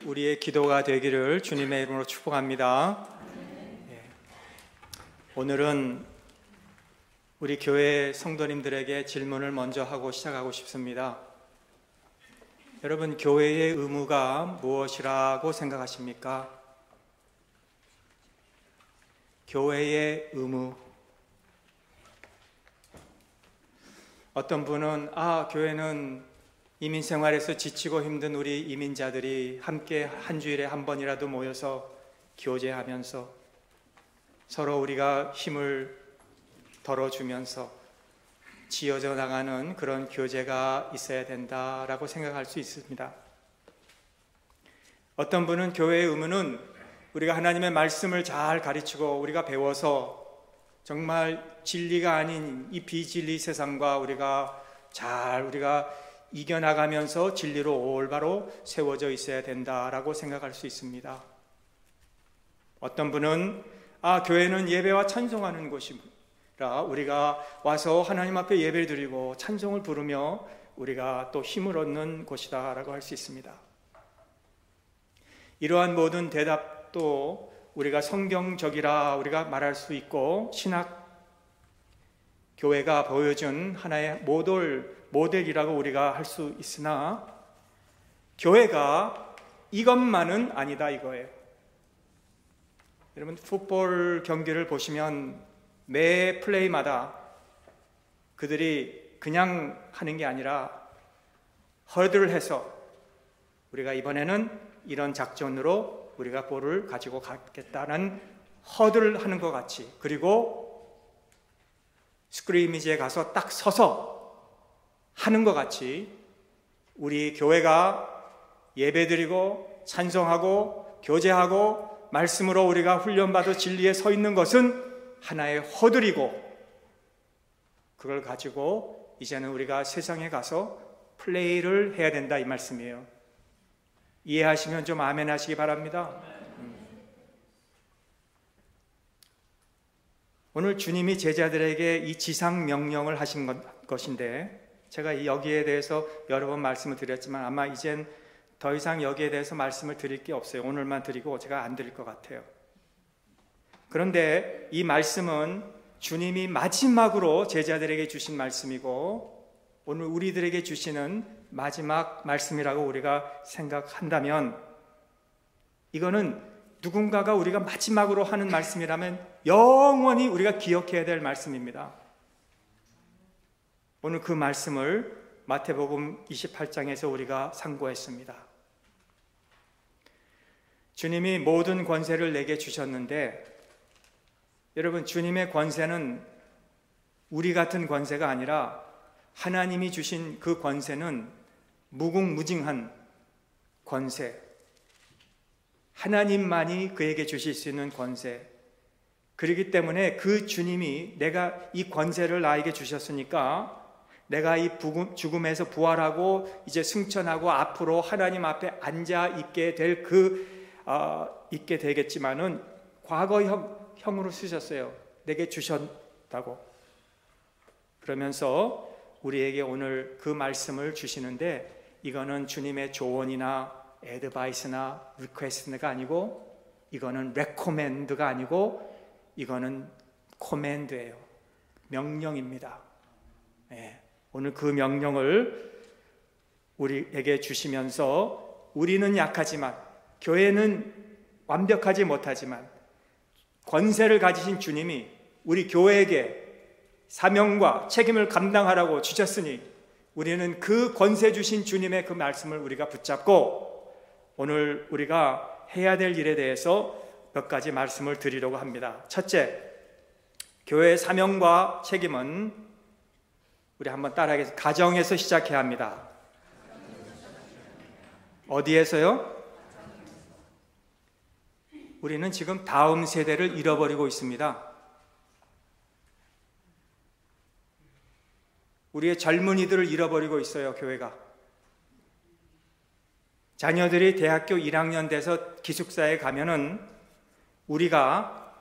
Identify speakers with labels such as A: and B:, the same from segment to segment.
A: 우리의 기도가 되기를 주님의 이름으로 축복합니다. 오늘은 우리 교회 성도님들에게 질문을 먼저 하고 시작하고 싶습니다. 여러분, 교회의 의무가 무엇이라고 생각하십니까? 교회의 의무. 어떤 분은 교회는 이민 생활에서 지치고 힘든 우리 이민자들이 함께 한 주일에 한 번이라도 모여서 교제하면서 서로 우리가 힘을 덜어주면서 지어져 나가는 그런 교제가 있어야 된다라고 생각할 수 있습니다. 어떤 분은 교회의 의무는 우리가 하나님의 말씀을 잘 가르치고 우리가 배워서 정말 진리가 아닌 이 비진리 세상과 우리가 이겨나가면서 진리로 올바로 세워져 있어야 된다라고 생각할 수 있습니다. 어떤 분은 교회는 예배와 찬송하는 곳이라 우리가 와서 하나님 앞에 예배를 드리고 찬송을 부르며 우리가 또 힘을 얻는 곳이다 라고 할 수 있습니다. 이러한 모든 대답도 우리가 성경적이라 우리가 말할 수 있고 신학 교회가 보여준 하나의 모델이라고 우리가 할 수 있으나 교회가 이것만은 아니다 이거예요. 여러분, 풋볼 경기를 보시면 매 플레이마다 그들이 그냥 하는 게 아니라 허들을 해서 우리가 이번에는 이런 작전으로 우리가 볼을 가지고 가겠다는 허들을 하는 것 같이, 그리고 스크리미지에 가서 딱 서서 하는 것 같이 우리 교회가 예배드리고 찬송하고 교제하고 말씀으로 우리가 훈련받아 진리에 서 있는 것은 하나의 허들이고, 그걸 가지고 이제는 우리가 세상에 가서 플레이를 해야 된다 이 말씀이에요. 이해하시면 좀 아멘 하시기 바랍니다. 오늘 주님이 제자들에게 이 지상 명령을 하신 것인데, 제가 여기에 대해서 여러 번 말씀을 드렸지만 아마 이젠 더 이상 여기에 대해서 말씀을 드릴 게 없어요. 오늘만 드리고 제가 안 드릴 것 같아요. 그런데 이 말씀은 주님이 마지막으로 제자들에게 주신 말씀이고 오늘 우리들에게 주시는 마지막 말씀이라고 우리가 생각한다면, 이거는 누군가가 우리가 마지막으로 하는 말씀이라면 영원히 우리가 기억해야 될 말씀입니다. 오늘 그 말씀을 마태복음 28장에서 우리가 상고했습니다. 주님이 모든 권세를 내게 주셨는데, 여러분, 주님의 권세는 우리 같은 권세가 아니라 하나님이 주신 그 권세는 무궁무진한 권세, 하나님만이 그에게 주실 수 있는 권세. 그렇기 때문에 그 주님이 내가 이 권세를 나에게 주셨으니까 내가 이 죽음에서 부활하고 이제 승천하고 앞으로 하나님 앞에 앉아 있게 될 있게 되겠지만은 과거형으로 쓰셨어요. 내게 주셨다고. 그러면서 우리에게 오늘 그 말씀을 주시는데, 이거는 주님의 조언이나 애드바이스나 리퀘스트가 아니고, 이거는 레코멘드가 아니고, 이거는 코맨드예요. 명령입니다. 오늘 그 명령을 우리에게 주시면서, 우리는 약하지만, 교회는 완벽하지 못하지만 권세를 가지신 주님이 우리 교회에게 사명과 책임을 감당하라고 주셨으니 우리는 그 권세 주신 주님의 그 말씀을 우리가 붙잡고 오늘 우리가 해야 될 일에 대해서 몇 가지 말씀을 드리려고 합니다. 첫째, 교회의 사명과 책임은 우리 한번 따라하겠습니다. 가정에서 시작해야 합니다. 어디에서요? 우리는 지금 다음 세대를 잃어버리고 있습니다. 우리의 젊은이들을 잃어버리고 있어요, 교회가. 자녀들이 대학교 1학년 돼서 기숙사에 가면은 우리가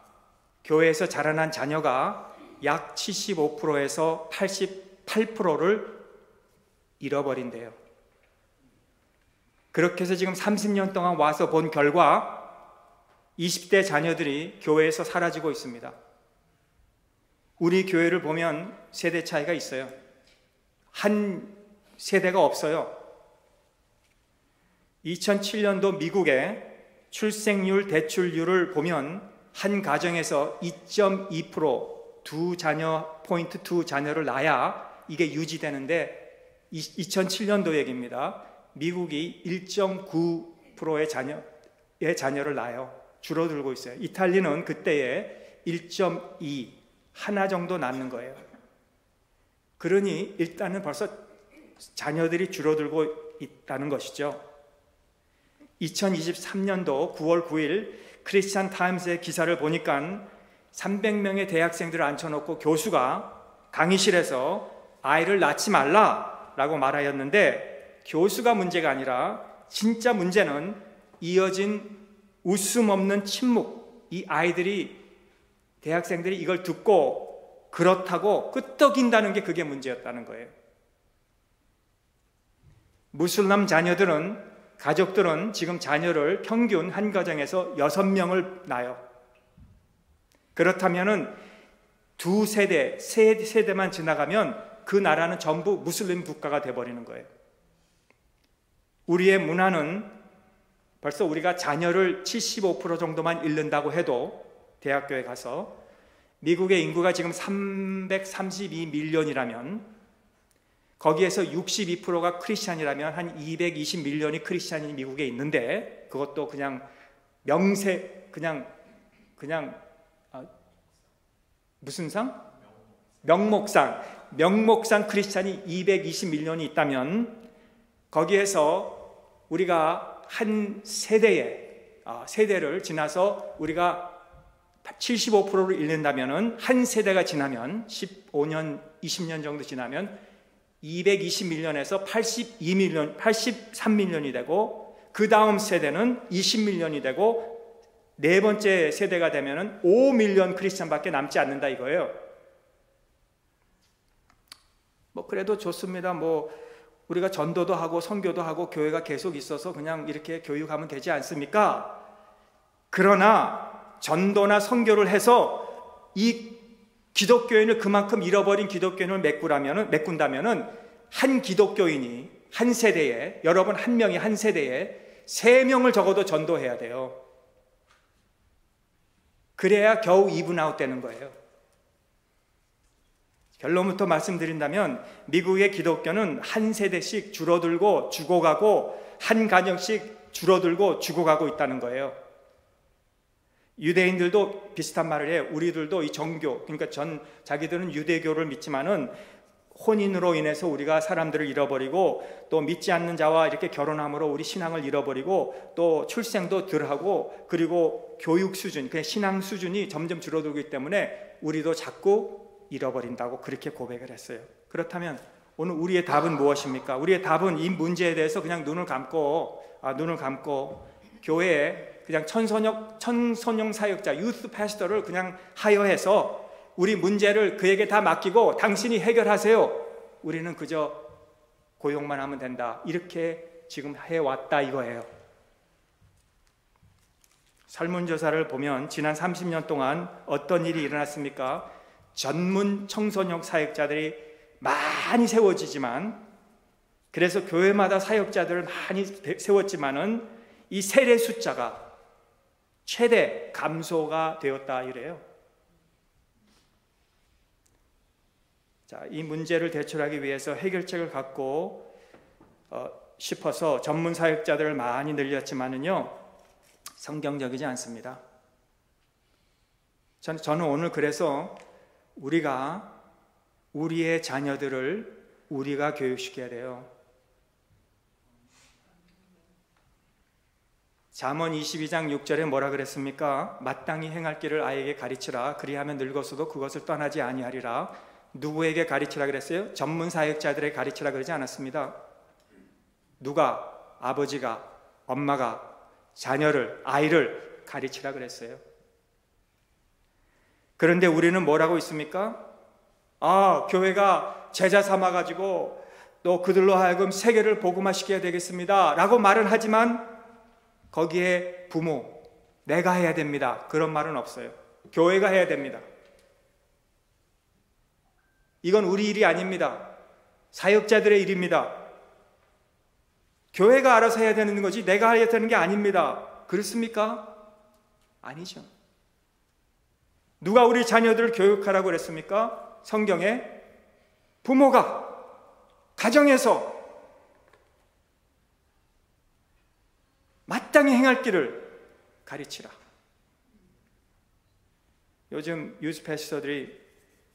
A: 교회에서 자라난 자녀가 약 75%에서 88%를 잃어버린대요. 그렇게 해서 지금 30년 동안 와서 본 결과 20대 자녀들이 교회에서 사라지고 있습니다. 우리 교회를 보면 세대 차이가 있어요. 한 세대가 없어요. 2007년도 미국의 출생률 대출률을 보면 한 가정에서 2.2% 두 자녀를 낳아야 이게 유지되는데 2007년도 얘기입니다. 미국이 1.9%의 자녀를 낳아요. 줄어들고 있어요. 이탈리아는 그때에 1.2 하나 정도 낳는 거예요. 그러니 일단은 벌써 자녀들이 줄어들고 있다는 것이죠. 2023년도 9월 9일 크리스찬 타임스의 기사를 보니까 300명의 대학생들을 앉혀놓고 교수가 강의실에서 아이를 낳지 말라라고 말하였는데, 교수가 문제가 아니라 진짜 문제는 이어진 웃음 없는 침묵. 이 아이들이, 대학생들이 이걸 듣고 그렇다고 끄떡인다는 게 그게 문제였다는 거예요. 무슬람 가족들은 지금 자녀를 평균 한 가정에서 6명을 낳아요. 그렇다면은 세 세대만 지나가면 그 나라는 전부 무슬림 국가가 되어버리는 거예요. 우리의 문화는 벌써 우리가 자녀를 75% 정도만 잃는다고 해도, 대학교에 가서 미국의 인구가 지금 332밀리언이라면 거기에서 62%가 크리스찬이라면 한 220밀리언이 크리스찬이 미국에 있는데, 그것도 그냥 무슨 상? 명목상 크리스찬이 220밀리언이 있다면, 거기에서 우리가 한 세대를 지나서 우리가 75%를 잃는다면, 한 세대가 지나면 15년, 20년 정도 지나면 220밀리언에서 83밀리언이 되고, 그 다음 세대는 20밀리언이 되고, 네 번째 세대가 되면 5밀리언 크리스찬밖에 남지 않는다 이거예요. 그래도 좋습니다. 우리가 전도도 하고 선교도 하고 교회가 계속 있어서 그냥 이렇게 교육하면 되지 않습니까? 그러나 전도나 선교를 해서 이 기독교인을, 그만큼 잃어버린 기독교인을 메꾼다면은 한 기독교인이 한 세대에, 여러분 한 명이 한 세대에 3명을 적어도 전도해야 돼요. 그래야 겨우 이븐아웃 되는 거예요. 결론부터 말씀드린다면 미국의 기독교는 한 세대씩 줄어들고 죽어가고, 한 가정씩 줄어들고 죽어가고 있다는 거예요. 유대인들도 비슷한 말을 해요. 우리들도 이 정교, 그러니까 자기들은 유대교를 믿지만은 혼인으로 인해서 우리가 사람들을 잃어버리고, 또 믿지 않는 자와 이렇게 결혼함으로 우리 신앙을 잃어버리고, 또 출생도 덜하고, 그리고 교육 수준, 그냥 신앙 수준이 점점 줄어들기 때문에 우리도 자꾸 잃어버린다고 그렇게 고백을 했어요. 그렇다면 오늘 우리의 답은 무엇입니까? 우리의 답은 이 문제에 대해서 그냥 눈을 감고 교회에 그냥 청소년 사역자, 유스 패스터를 그냥 하여해서 우리 문제를 그에게 다 맡기고 당신이 해결하세요. 우리는 그저 고용만 하면 된다. 이렇게 지금 해왔다 이거예요. 설문조사를 보면 지난 30년 동안 어떤 일이 일어났습니까? 전문 청소년 사역자들이 많이 세워지지만, 그래서 교회마다 사역자들을 많이 세웠지만은 이 세례 숫자가 최대 감소가 되었다 이래요. 자, 이 문제를 대처하기 위해서 해결책을 갖고 싶어서 전문 사역자들을 많이 늘렸지만은요, 성경적이지 않습니다. 저는 오늘 그래서 우리가 우리의 자녀들을 우리가 교육시켜야 돼요. 잠언 22장 6절에 뭐라 그랬습니까? 마땅히 행할 길을 아이에게 가르치라. 그리하면 늙어서도 그것을 떠나지 아니하리라. 누구에게 가르치라 그랬어요? 전문 사역자들에게 가르치라 그러지 않았습니다. 누가? 아버지가, 엄마가 아이를 가르치라 그랬어요. 그런데 우리는 뭐라고 있습니까? 교회가 제자 삼아가지고 또 그들로 하여금 세계를 복음화시켜야 되겠습니다 라고 말은 하지만 거기에 부모, 내가 해야 됩니다, 그런 말은 없어요. 교회가 해야 됩니다. 이건 우리 일이 아닙니다. 사역자들의 일입니다. 교회가 알아서 해야 되는 거지 내가 해야 되는 게 아닙니다. 그렇습니까? 아니죠. 누가 우리 자녀들을 교육하라고 그랬습니까? 성경에 부모가 가정에서 마땅히 행할 길을 가르치라. 요즘 유스 패스터들이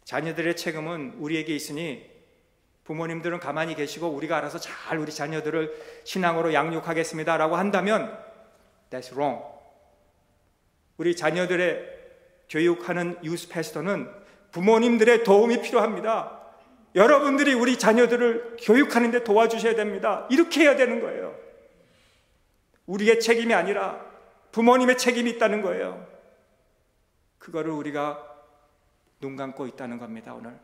A: 자녀들의 책임은 우리에게 있으니 부모님들은 가만히 계시고 우리가 알아서 잘 우리 자녀들을 신앙으로 양육하겠습니다 라고 한다면 That's wrong. 우리 자녀들의 교육하는 유스 패스터는 부모님들의 도움이 필요합니다. 여러분들이 우리 자녀들을 교육하는 데 도와주셔야 됩니다. 이렇게 해야 되는 거예요. 우리의 책임이 아니라 부모님의 책임이 있다는 거예요. 그거를 우리가 눈 감고 있다는 겁니다. 오늘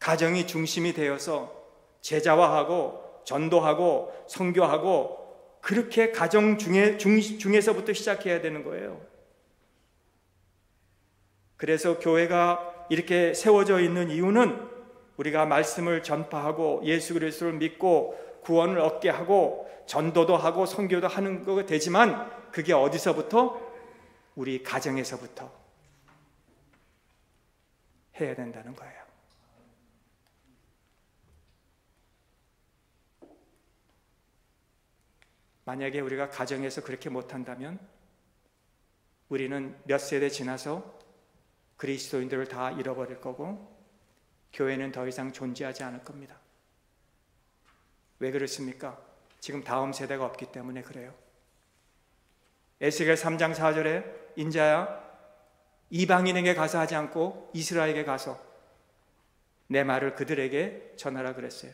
A: 가정이 중심이 되어서 제자화하고 전도하고 선교하고 그렇게 가정 중에서부터 시작해야 되는 거예요. 그래서 교회가 이렇게 세워져 있는 이유는 우리가 말씀을 전파하고 예수 그리스도를 믿고 구원을 얻게 하고 전도도 하고 선교도 하는 거 되지만 그게 어디서부터? 우리 가정에서부터 해야 된다는 거예요. 만약에 우리가 가정에서 그렇게 못한다면 우리는 몇 세대 지나서 그리스도인들을 다 잃어버릴 거고 교회는 더 이상 존재하지 않을 겁니다. 왜 그렇습니까? 지금 다음 세대가 없기 때문에 그래요. 에스겔 3장 4절에 인자야 이방인에게 가서 하지 않고 이스라엘에게 가서 내 말을 그들에게 전하라 그랬어요.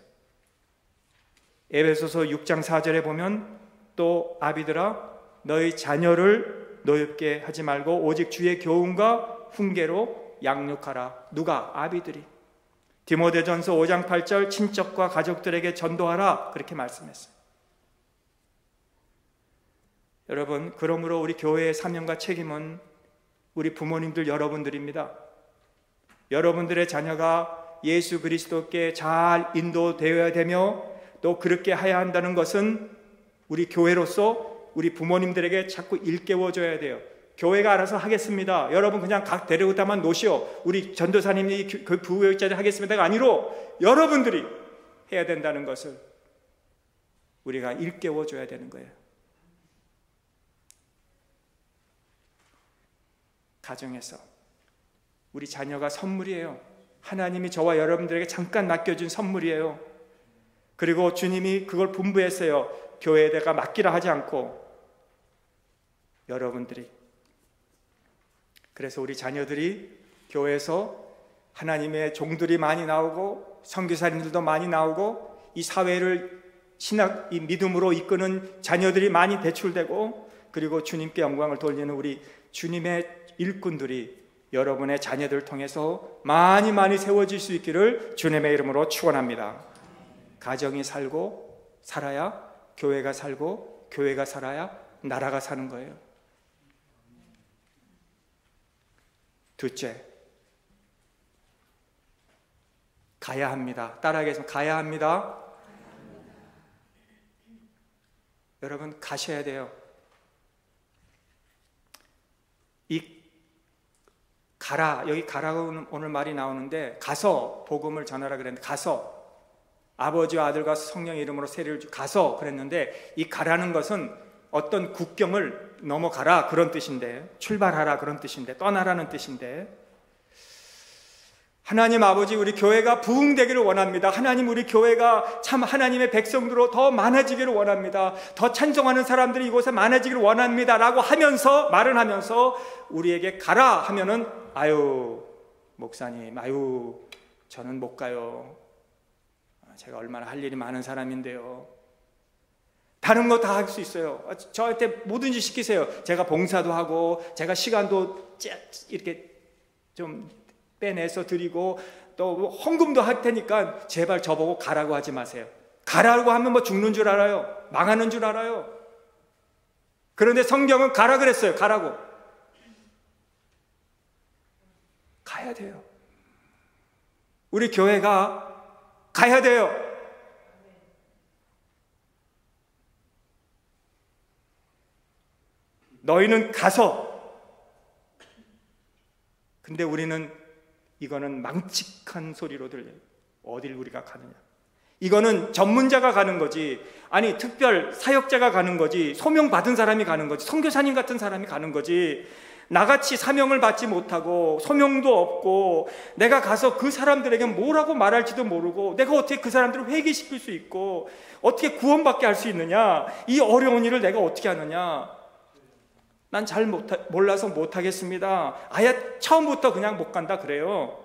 A: 에베소서 6장 4절에 보면 또 아비들아 너희 자녀를 노엽게 하지 말고 오직 주의 교훈과 훈계로 양육하라. 누가? 아비들이. 디모데전서 5장 8절 친척과 가족들에게 전도하라 그렇게 말씀했어요. 여러분, 그러므로 우리 교회의 사명과 책임은 우리 부모님들 여러분들입니다. 여러분들의 자녀가 예수 그리스도께 잘 인도되어야 되며 또 그렇게 해야 한다는 것은 우리 교회로서 우리 부모님들에게 자꾸 일깨워줘야 돼요. 교회가 알아서 하겠습니다. 여러분 그냥 각 데려다만 놓으시오. 우리 전도사님이 그 부교육자들 하겠습니다가 아니로 여러분들이 해야 된다는 것을 우리가 일깨워줘야 되는 거예요. 가정에서 우리 자녀가 선물이에요. 하나님이 저와 여러분들에게 잠깐 맡겨준 선물이에요. 그리고 주님이 그걸 분부했어요. 교회에다가 맡기라 하지 않고 여러분들이. 그래서 우리 자녀들이 교회에서 하나님의 종들이 많이 나오고 선교사님들도 많이 나오고 이 사회를 신학, 이 믿음으로 이끄는 자녀들이 많이 배출되고 그리고 주님께 영광을 돌리는 우리 주님의 일꾼들이 여러분의 자녀들을 통해서 많이 세워질 수 있기를 주님의 이름으로 축원합니다. 가정이 살고 살아야 교회가 살고 교회가 살아야 나라가 사는 거예요. 둘째, 가야 합니다. 따라하겠습니다. 가야 합니다. 여러분 가셔야 돼요. 이 가라, 여기 가라고 오늘 말이 나오는데 가서 복음을 전하라 그랬는데 가서 아버지와 아들과 성령의 이름으로 세례를 가서 그랬는데 이 가라는 것은 어떤 국경을 넘어가라 그런 뜻인데 출발하라 그런 뜻인데 떠나라는 뜻인데 하나님 아버지 우리 교회가 부흥되기를 원합니다. 하나님 우리 교회가 참 하나님의 백성들로 더 많아지기를 원합니다. 더 찬송하는 사람들이 이곳에 많아지기를 원합니다 라고 하면서 말을 하면서 우리에게 가라 하면은 아유 목사님 아유 저는 못 가요. 제가 얼마나 할 일이 많은 사람인데요. 다른 거 다 할 수 있어요. 저한테 뭐든지 시키세요. 제가 봉사도 하고 제가 시간도 이렇게 좀 빼내서 드리고 또 헌금도 할 테니까 제발 저보고 가라고 하지 마세요. 가라고 하면 뭐 죽는 줄 알아요? 망하는 줄 알아요? 그런데 성경은 가라 그랬어요. 가라고. 가야 돼요. 우리 교회가 가야 돼요. 너희는 가서. 근데 우리는 이거는 망측한 소리로 들려요. 어딜 우리가 가느냐. 이거는 전문자가 가는 거지, 아니 특별 사역자가 가는 거지, 소명 받은 사람이 가는 거지, 선교사님 같은 사람이 가는 거지. 나같이 사명을 받지 못하고 소명도 없고 내가 가서 그 사람들에게 뭐라고 말할지도 모르고 내가 어떻게 그 사람들을 회개시킬 수 있고 어떻게 구원받게 할 수 있느냐, 이 어려운 일을 내가 어떻게 하느냐. 난 잘 몰라서 못하겠습니다. 아예 처음부터 그냥 못 간다 그래요.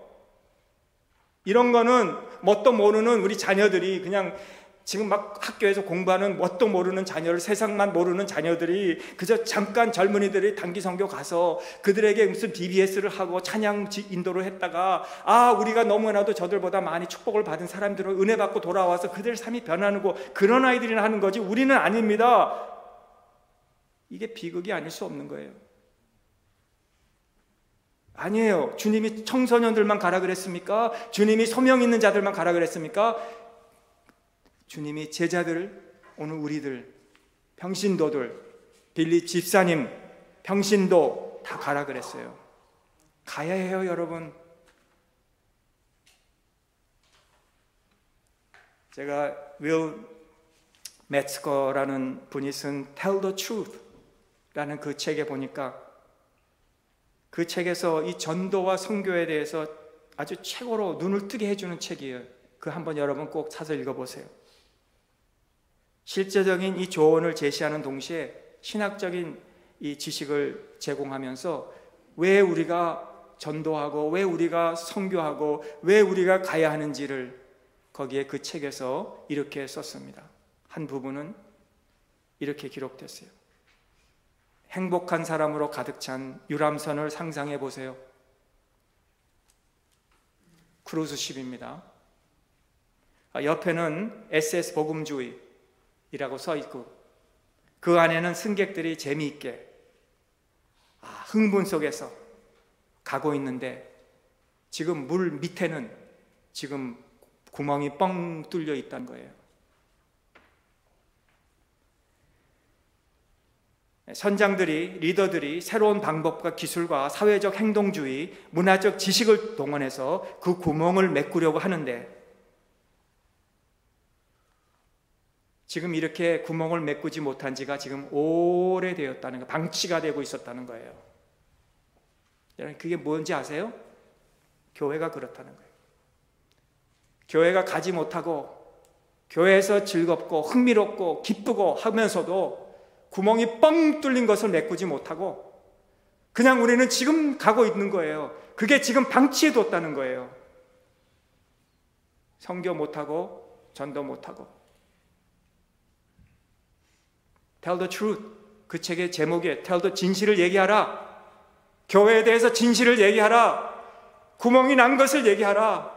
A: 이런 거는 뭣도 모르는 우리 자녀들이, 그냥 지금 막 학교에서 공부하는 뭣도 모르는 자녀를, 세상만 모르는 자녀들이 그저 잠깐 젊은이들이 단기 선교 가서 그들에게 무슨 BBS를 하고 찬양 인도를 했다가 우리가 너무나도 저들보다 많이 축복을 받은 사람들은 은혜 받고 돌아와서 그들의 삶이 변하는 거, 그런 아이들이나 하는 거지 우리는 아닙니다. 이게 비극이 아닐 수 없는 거예요. 아니에요. 주님이 청소년들만 가라 그랬습니까? 주님이 소명 있는 자들만 가라 그랬습니까? 주님이 제자들, 오늘 우리들, 평신도들, 빌립 집사님, 평신도 다 가라 그랬어요. 가야 해요, 여러분. 제가 윌 메츠거라는 분이 쓴 Tell the Truth 라는 그 책에 보니까 그 책에서 이 전도와 선교에 대해서 아주 최고로 눈을 뜨게 해주는 책이에요. 그 한번 여러분 꼭 사서 읽어보세요. 실제적인 이 조언을 제시하는 동시에 신학적인 이 지식을 제공하면서 왜 우리가 전도하고 왜 우리가 선교하고 왜 우리가 가야 하는지를 거기에 그 책에서 이렇게 썼습니다. 한 부분은 이렇게 기록됐어요. 행복한 사람으로 가득 찬 유람선을 상상해 보세요. 크루즈십입니다. 옆에는 SS 복음주의라고 써 있고 그 안에는 승객들이 재미있게 흥분 속에서 가고 있는데 지금 물 밑에는 지금 구멍이 뻥 뚫려 있다는 거예요. 선장들이, 리더들이 새로운 방법과 기술과 사회적 행동주의, 문화적 지식을 동원해서 그 구멍을 메꾸려고 하는데 지금 이렇게 구멍을 메꾸지 못한 지가 지금 오래되었다는 거, 방치가 되고 있었다는 거예요. 여러분, 그게 뭔지 아세요? 교회가 그렇다는 거예요. 교회가 가지 못하고 교회에서 즐겁고 흥미롭고 기쁘고 하면서도 구멍이 뻥 뚫린 것을 메꾸지 못하고 그냥 우리는 지금 가고 있는 거예요. 그게 지금 방치해 뒀다는 거예요. 선교 못하고 전도 못하고. Tell the truth. 그 책의 제목에 Tell the 진실을 얘기하라. 교회에 대해서 진실을 얘기하라. 구멍이 난 것을 얘기하라.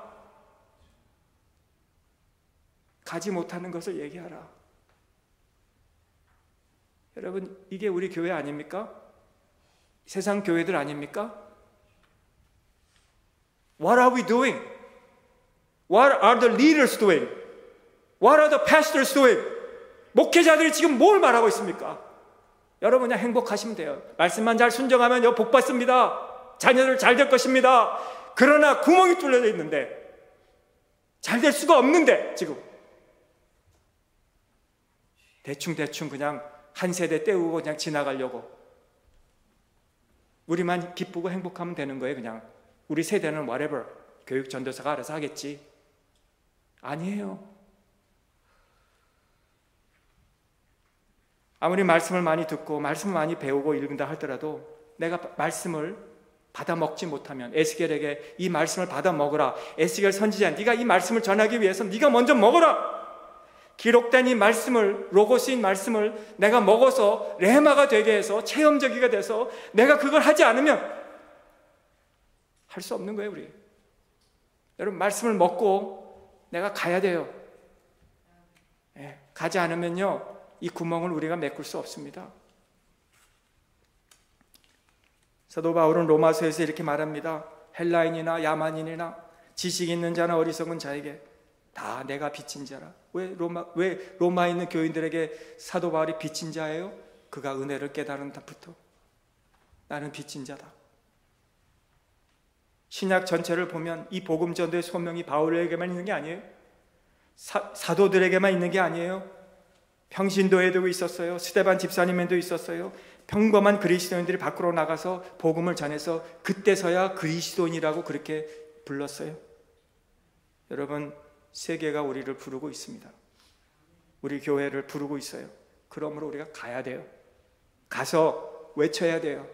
A: 가지 못하는 것을 얘기하라. 여러분, 이게 우리 교회 아닙니까? 세상 교회들 아닙니까? What are we doing? What are the leaders doing? What are the pastors doing? 목회자들이 지금 뭘 말하고 있습니까? 여러분 그냥 행복하시면 돼요. 말씀만 잘 순종하면 복 받습니다. 자녀들 잘 될 것입니다. 그러나 구멍이 뚫려져 있는데 잘 될 수가 없는데 지금 대충 그냥 한 세대 때우고 그냥 지나가려고 우리만 기쁘고 행복하면 되는 거예요. 그냥 우리 세대는 whatever 교육 전도사가 알아서 하겠지. 아니에요. 아무리 말씀을 많이 듣고 말씀을 많이 배우고 읽는다 하더라도 내가 말씀을 받아 먹지 못하면 에스겔에게 이 말씀을 받아 먹으라. 에스겔 선지자, 네가 이 말씀을 전하기 위해서 네가 먼저 먹어라. 기록된 이 말씀을, 로고스인 말씀을 내가 먹어서 레마가 되게 해서 체험적이가 돼서 내가 그걸 하지 않으면 할 수 없는 거예요. 우리 여러분, 말씀을 먹고 내가 가야 돼요. 가지 않으면요, 이 구멍을 우리가 메꿀 수 없습니다. 사도 바울은 로마서에서 이렇게 말합니다. 헬라인이나 야만인이나 지식 있는 자나 어리석은 자에게 다 내가 빚진 자라. 왜 로마에 있는 교인들에게 사도 바울이 빚진 자예요? 그가 은혜를 깨달은 다부터 나는 빚진 자다. 신약 전체를 보면 이 복음 전도의 소명이 바울에게만 있는 게 아니에요. 사도들에게만 있는 게 아니에요. 평신도에도 있었어요. 스데반 집사님에도 있었어요. 평범한 그리스도인들이 밖으로 나가서 복음을 전해서 그때서야 그리스도인이라고 그렇게 불렀어요. 여러분, 세계가 우리를 부르고 있습니다. 우리 교회를 부르고 있어요. 그러므로 우리가 가야 돼요. 가서 외쳐야 돼요.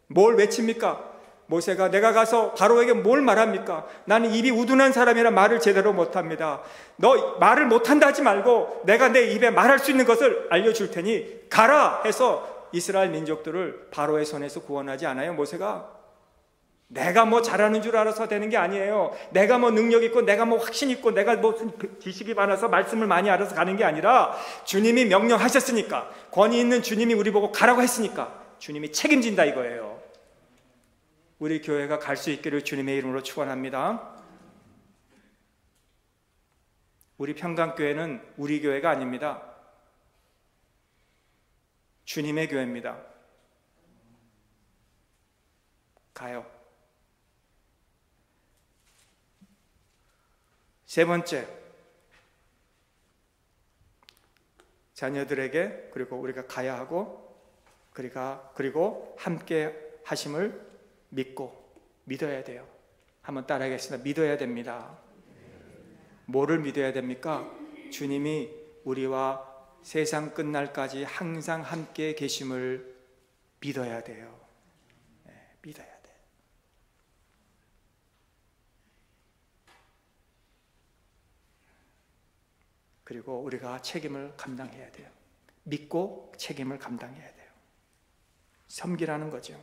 A: 뭘 외칩니까? 모세가 내가 가서 바로에게 뭘 말합니까? 나는 입이 우둔한 사람이라 말을 제대로 못합니다. 너 말을 못한다 하지 말고 내가 내 입에 말할 수 있는 것을 알려줄 테니 가라 해서 이스라엘 민족들을 바로의 손에서 구원하지 않아요, 모세가? 내가 뭐 잘하는 줄 알아서 되는 게 아니에요. 내가 뭐 능력 있고 내가 뭐 확신 있고 내가 뭐 지식이 많아서 말씀을 많이 알아서 가는 게 아니라 주님이 명령하셨으니까, 권위 있는 주님이 우리 보고 가라고 했으니까 주님이 책임진다 이거예요. 우리 교회가 갈 수 있기를 주님의 이름으로 축원합니다. 우리 평강교회는 우리 교회가 아닙니다. 주님의 교회입니다. 가요. 세 번째, 자녀들에게 그리고 우리가 가야 하고 그리고 함께 하심을 믿어야 돼요. 한번 따라하겠습니다. 믿어야 됩니다. 뭐를 믿어야 됩니까? 주님이 우리와 세상 끝날까지 항상 함께 계심을 믿어야 돼요. 믿어야 돼요. 그리고 우리가 책임을 감당해야 돼요. 믿고 책임을 감당해야 돼요. 섬기라는 거죠.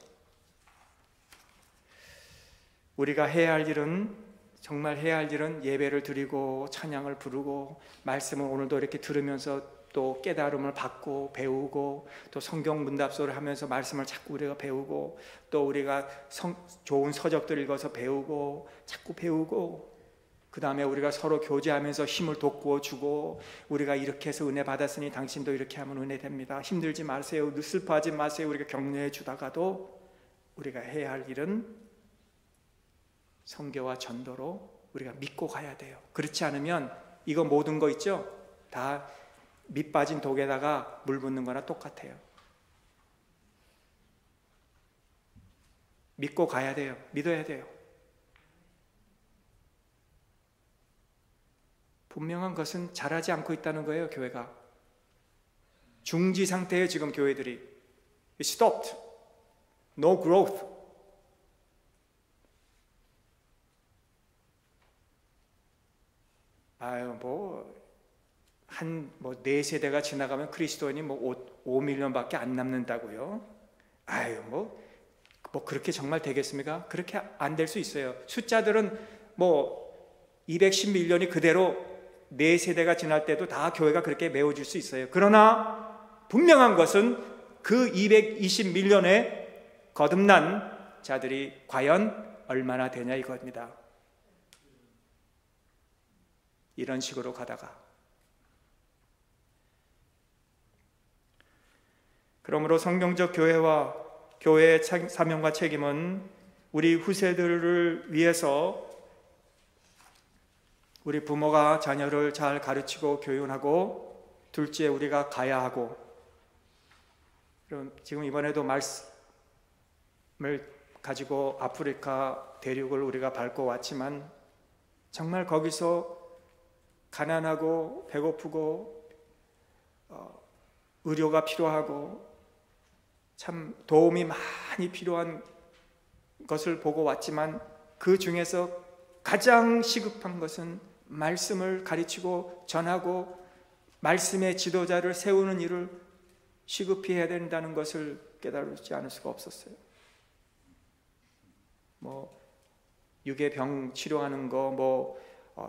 A: 우리가 해야 할 일은, 정말 해야 할 일은 예배를 드리고 찬양을 부르고 말씀을 오늘도 이렇게 들으면서 또 깨달음을 받고 배우고 또 성경 문답소를 하면서 말씀을 자꾸 우리가 배우고 또 우리가 좋은 서적들 읽어서 배우고 자꾸 배우고 그 다음에 우리가 서로 교제하면서 힘을 돋구어 주고 우리가 이렇게 해서 은혜 받았으니 당신도 이렇게 하면 은혜 됩니다. 힘들지 마세요. 슬퍼하지 마세요. 우리가 격려해 주다가도 우리가 해야 할 일은 선교와 전도로 우리가 믿고 가야 돼요. 그렇지 않으면 이거 모든 거 있죠? 다 밑 빠진 독에다가 물 붓는 거나 똑같아요. 믿고 가야 돼요. 믿어야 돼요. 분명한 것은 잘하지 않고 있다는 거예요, 교회가. 중지 상태예요, 지금 교회들이. It stopped. No growth. 네 세대가 지나가면 그리스도인이 5밀리언밖에 안 남는다고요? 그렇게 정말 되겠습니까? 그렇게 안 될 수 있어요. 숫자들은 210밀리언이 그대로 네 세대가 지날 때도 다 교회가 그렇게 메워질 수 있어요. 그러나 분명한 것은 그 220밀리언의 거듭난 자들이 과연 얼마나 되냐 이겁니다. 이런 식으로 가다가 그러므로 성경적 교회와 교회의 사명과 책임은 우리 후세들을 위해서 우리 부모가 자녀를 잘 가르치고 교육하고 둘째 우리가 가야 하고 지금 이번에도 말씀을 가지고 아프리카 대륙을 우리가 밟고 왔지만 정말 거기서 가난하고 배고프고 의료가 필요하고 참 도움이 많이 필요한 것을 보고 왔지만 그 중에서 가장 시급한 것은 말씀을 가르치고 전하고 말씀의 지도자를 세우는 일을 시급히 해야 된다는 것을 깨달지 않을 수가 없었어요. 육의 병 치료하는 거, 뭐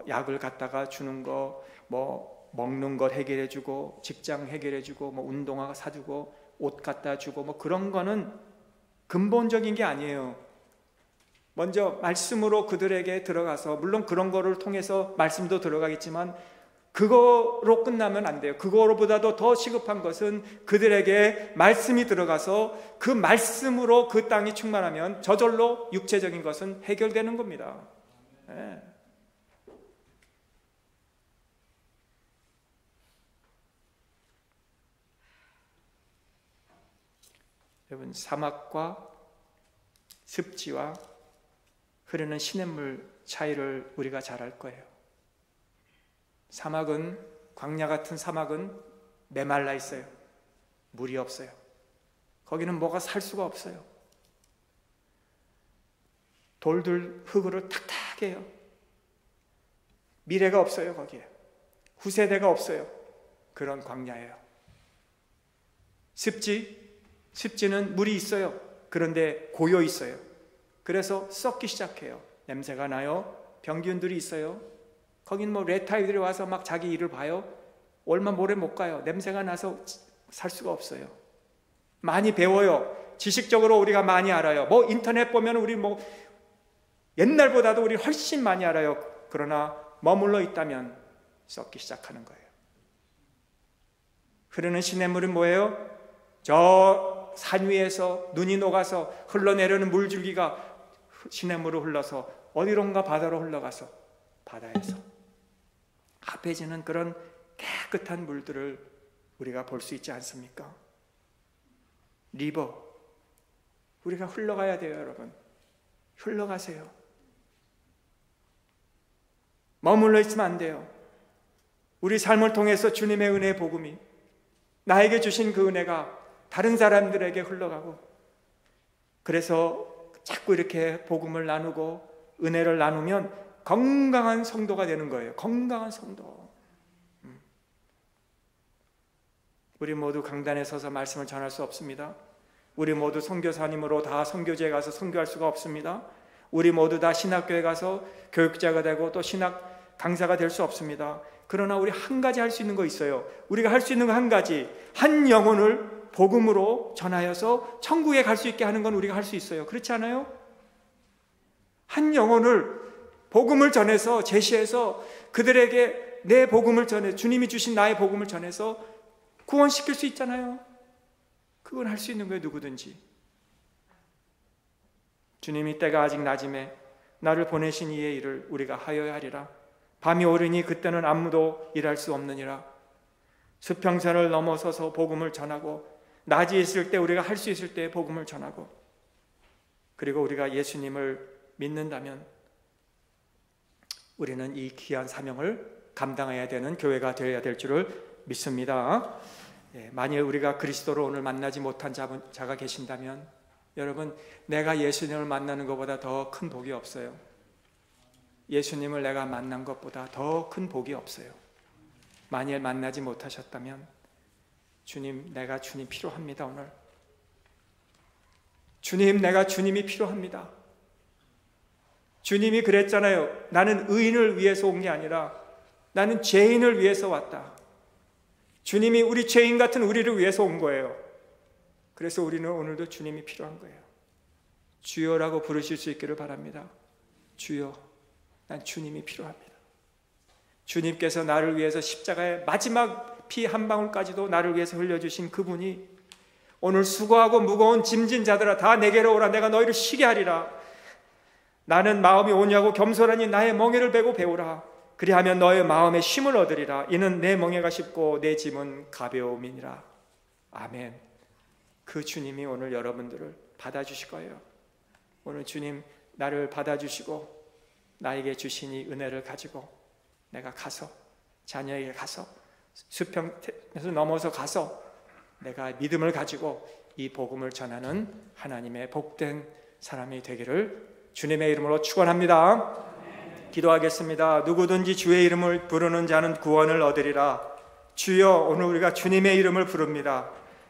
A: 약을 갖다가 주는 거, 뭐 먹는 것 해결해 주고, 직장 해결해 주고, 뭐 운동화 사주고, 옷 갖다 주고, 뭐 그런 거는 근본적인 게 아니에요. 먼저 말씀으로 그들에게 들어가서, 물론 그런 거를 통해서 말씀도 들어가겠지만 그거로 끝나면 안 돼요. 그거보다도 더 시급한 것은 그들에게 말씀이 들어가서 그 말씀으로 그 땅이 충만하면 저절로 육체적인 것은 해결되는 겁니다. 네. 여러분, 사막과 습지와 흐르는 시냇물 차이를 우리가 잘 알 거예요. 사막은, 광야 같은 사막은 메말라 있어요. 물이 없어요. 거기는 뭐가 살 수가 없어요. 돌들 흙으로 탁탁해요. 미래가 없어요. 거기에 후세대가 없어요. 그런 광야예요. 습지는 물이 있어요. 그런데 고여 있어요. 그래서 썩기 시작해요. 냄새가 나요. 병균들이 있어요. 거긴 뭐 레타이들이 와서 막 자기 일을 봐요. 얼마 모래 못 가요. 냄새가 나서 살 수가 없어요. 많이 배워요. 지식적으로 우리가 많이 알아요. 뭐 인터넷 보면 우리 뭐 옛날보다도 우리 훨씬 많이 알아요. 그러나 머물러 있다면 썩기 시작하는 거예요. 흐르는 시냇물은 뭐예요? 저 산 위에서 눈이 녹아서 흘러내려는 물줄기가 시냇물로 흘러서 어디론가 바다로 흘러가서 바다에서 합해지는 그런 깨끗한 물들을 우리가 볼 수 있지 않습니까? 리버, 우리가 흘러가야 돼요. 여러분, 흘러가세요. 머물러 있으면 안 돼요. 우리 삶을 통해서 주님의 은혜의 복음이, 나에게 주신 그 은혜가 다른 사람들에게 흘러가고, 그래서 자꾸 이렇게 복음을 나누고 은혜를 나누면 건강한 성도가 되는 거예요. 건강한 성도. 우리 모두 강단에 서서 말씀을 전할 수 없습니다. 우리 모두 선교사님으로 다 선교지에 가서 선교할 수가 없습니다. 우리 모두 다 신학교에 가서 교육자가 되고 또 신학 강사가 될 수 없습니다. 그러나 우리 한 가지 할 수 있는 거 있어요. 우리가 할 수 있는 거 한 가지, 한 영혼을 복음으로 전하여서 천국에 갈 수 있게 하는 건 우리가 할 수 있어요. 그렇지 않아요? 한 영혼을 복음을 전해서 제시해서 그들에게 내 복음을 전해, 주님이 주신 나의 복음을 전해서 구원시킬 수 있잖아요. 그건 할 수 있는 거예요. 누구든지. 주님이 때가 아직 낮음에 나를 보내신 이의 일을 우리가 하여야 하리라. 밤이 오르니 그때는 아무도 일할 수 없느니라. 수평선을 넘어서서 복음을 전하고, 낮이 있을 때 우리가 할 수 있을 때 복음을 전하고, 그리고 우리가 예수님을 믿는다면 우리는 이 귀한 사명을 감당해야 되는 교회가 되어야 될 줄을 믿습니다. 만일 우리가 그리스도로 오늘 만나지 못한 자가 계신다면, 여러분, 내가 예수님을 만나는 것보다 더 큰 복이 없어요. 예수님을 내가 만난 것보다 더 큰 복이 없어요. 만일 만나지 못하셨다면, 주님, 내가 주님 필요합니다. 오늘 주님, 내가 주님이 필요합니다. 주님이 그랬잖아요. 나는 의인을 위해서 온 게 아니라 나는 죄인을 위해서 왔다. 주님이 우리 죄인 같은 우리를 위해서 온 거예요. 그래서 우리는 오늘도 주님이 필요한 거예요. 주여라고 부르실 수 있기를 바랍니다. 주여, 난 주님이 필요합니다. 주님께서 나를 위해서 십자가의 마지막 피 한 방울까지도 나를 위해서 흘려주신 그분이 오늘 수고하고 무거운 짐진 자들아 다 내게로 오라. 내가 너희를 쉬게 하리라. 나는 마음이 오냐고 겸손하니 나의 멍에를 베고 배우라. 그리하면 너의 마음에 쉼을 얻으리라. 이는 내 멍에가 쉽고 내 짐은 가벼움이니라. 아멘. 그 주님이 오늘 여러분들을 받아주실 거예요. 오늘 주님 나를 받아주시고 나에게 주신 이 은혜를 가지고 내가 가서, 자녀에게 가서, 수평에서 넘어서 가서 내가 믿음을 가지고 이 복음을 전하는 하나님의 복된 사람이 되기를 주님의 이름으로 축원합니다. 기도하겠습니다. 누구든지 주의 이름을 부르는 자는 구원을 얻으리라. 주여, 오늘 우리가 주님의 이름을 부릅니다.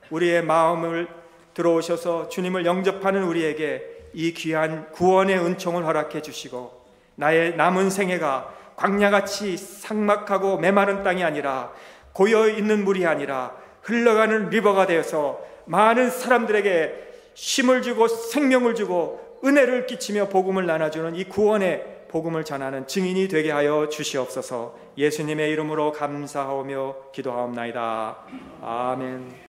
A: 우리의 마음을 들어오셔서 주님을 영접하는 우리에게 이 귀한 구원의 은총을 허락해 주시고 나의 남은 생애가 광야같이 삭막하고 메마른 땅이 아니라 고여있는 물이 아니라 흘러가는 리버가 되어서 많은 사람들에게 쉼을 주고 생명을 주고 은혜를 끼치며 복음을 나눠주는 이 구원의 복음을 전하는 증인이 되게 하여 주시옵소서. 예수님의 이름으로 감사하며 기도하옵나이다. 아멘.